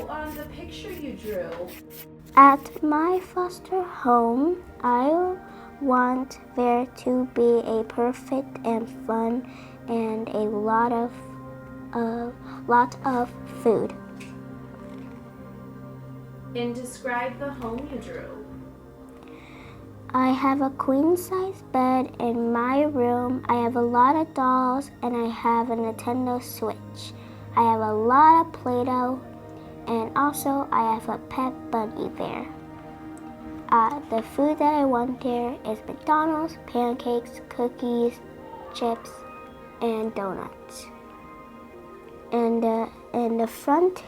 about the picture you drew? At my foster home, I want there to be a perfect and fun and a lot of food. And describe the home you drew. I have a queen-size bed in my room. I have a lot of dolls, and I have a Nintendo Switch. I have a lot of Play-Doh, and also I have a pet bunny there. The food that I want there is McDonald's, pancakes, cookies, chips, and donuts. And in the front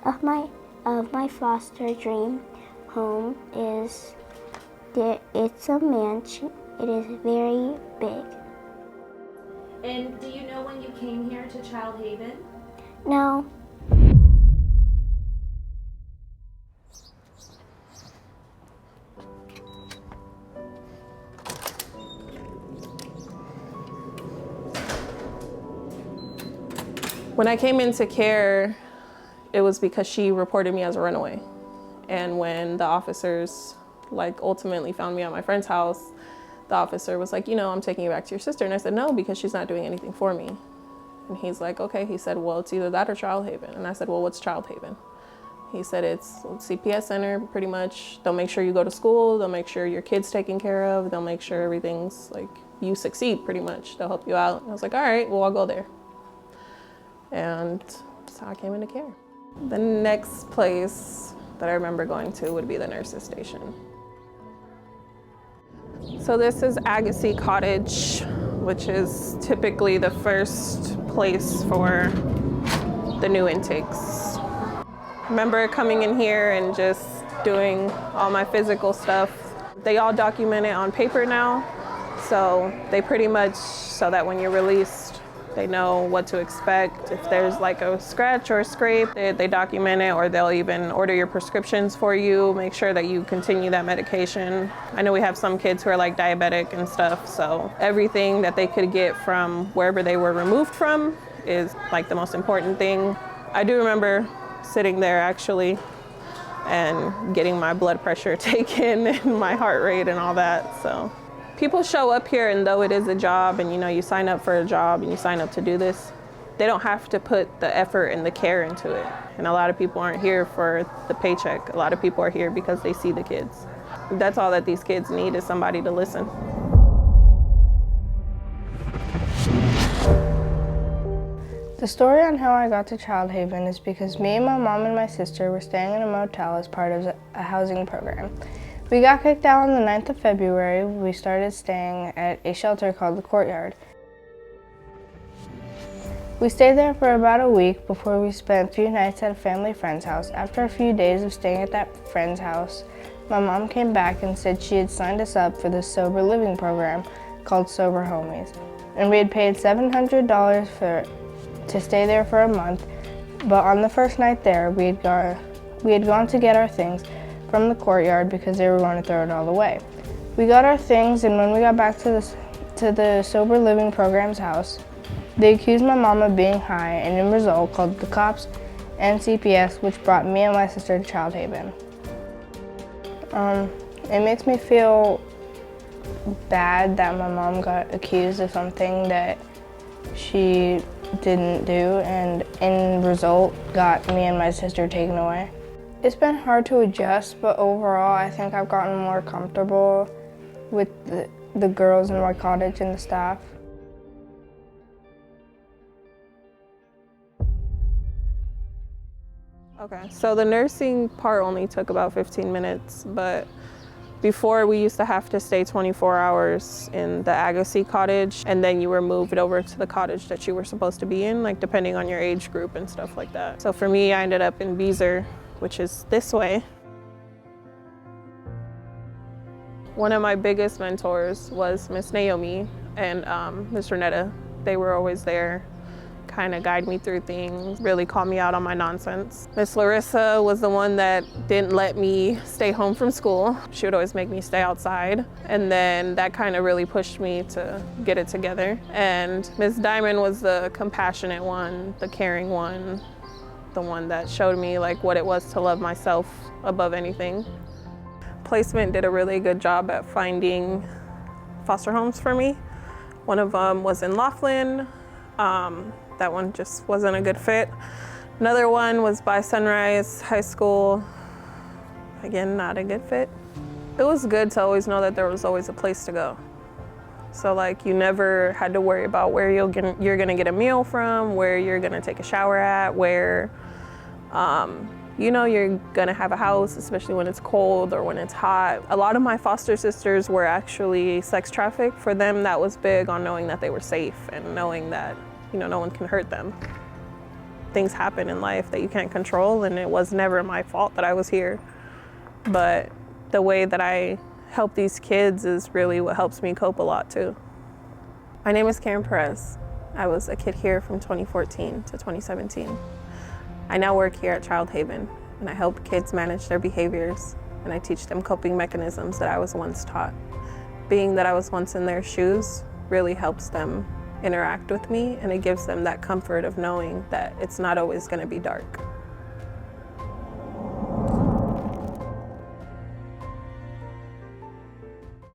of my foster dream home is there. It's a mansion. It is very big. And do you know when you came here to Child Haven? No. When I came into care, it was because she reported me as a runaway. And when the officers ultimately found me at my friend's house, the officer was like, I'm taking you back to your sister. And I said, no, because she's not doing anything for me. And he's like, okay. He said, well, it's either that or Child Haven. And I said, well, what's Child Haven? He said, it's CPS center, pretty much. They'll make sure you go to school. They'll make sure your kid's taken care of. They'll make sure everything's you succeed, pretty much. They'll help you out. And I was like, all right, well, I'll go there. And that's how I came into care. The next place that I remember going to would be the nurse's station. So this is Agassi Cottage, which is typically the first place for the new intakes. I remember coming in here and just doing all my physical stuff. They all document it on paper now, so they pretty much, so that when you're released, they know what to expect. If there's a scratch or a scrape, they document it, or they'll even order your prescriptions for you, make sure that you continue that medication. I know we have some kids who are diabetic and stuff, so everything that they could get from wherever they were removed from is the most important thing. I do remember sitting there actually and getting my blood pressure taken and my heart rate and all that, so. People show up here, and though it is a job and you sign up for a job and you sign up to do this, they don't have to put the effort and the care into it. And a lot of people aren't here for the paycheck. A lot of people are here because they see the kids. That's all that these kids need, is somebody to listen. The story on how I got to Child Haven is because me and my mom and my sister were staying in a motel as part of a housing program. We got kicked out on the 9th of February. We started staying at a shelter called the Courtyard. We stayed there for about a week before we spent a few nights at a family friend's house. After a few days of staying at that friend's house, my mom came back and said she had signed us up for this sober living program called Sober Homies. And we had paid $700 to stay there for a month, but on the first night there, we had gone to get our things from the Courtyard because they were going to throw it all away. We got our things, and when we got back to the Sober Living Program's house, they accused my mom of being high, and in result called the cops and CPS, which brought me and my sister to Child Haven. It makes me feel bad that my mom got accused of something that she didn't do, and in result got me and my sister taken away. It's been hard to adjust, but overall I think I've gotten more comfortable with the girls in my cottage and the staff. Okay, so the nursing part only took about 15 minutes, but before we used to have to stay 24 hours in the Agassi Cottage, and then you were moved over to the cottage that you were supposed to be in, depending on your age group and stuff like that. So for me, I ended up in Beezer, which is this way. One of my biggest mentors was Miss Naomi and Miss Renetta. They were always there, kind of guide me through things, really call me out on my nonsense. Miss Larissa was the one that didn't let me stay home from school. She would always make me stay outside, and then that kind of really pushed me to get it together. And Miss Diamond was the compassionate one, the caring one, the one that showed me like what it was to love myself above anything. Placement did a really good job at finding foster homes for me. One of them was in Laughlin. That one just wasn't a good fit. Another one was by Sunrise High School. Again, not a good fit. It was good to always know that there was always a place to go. So like you never had to worry about where you're gonna get a meal from, where you're gonna take a shower at, where you know you're gonna have a house, especially when it's cold or when it's hot. A lot of my foster sisters were actually sex trafficked. For them, that was big on knowing that they were safe and knowing that, you know, no one can hurt them. Things happen in life that you can't control, and it was never my fault that I was here. But the way that I help these kids is really what helps me cope a lot too. My name is Karen Perez. I was a kid here from 2014 to 2017. I now work here at Child Haven, and I help kids manage their behaviors, and I teach them coping mechanisms that I was once taught. Being that I was once in their shoes really helps them interact with me, and it gives them that comfort of knowing that it's not always going to be dark.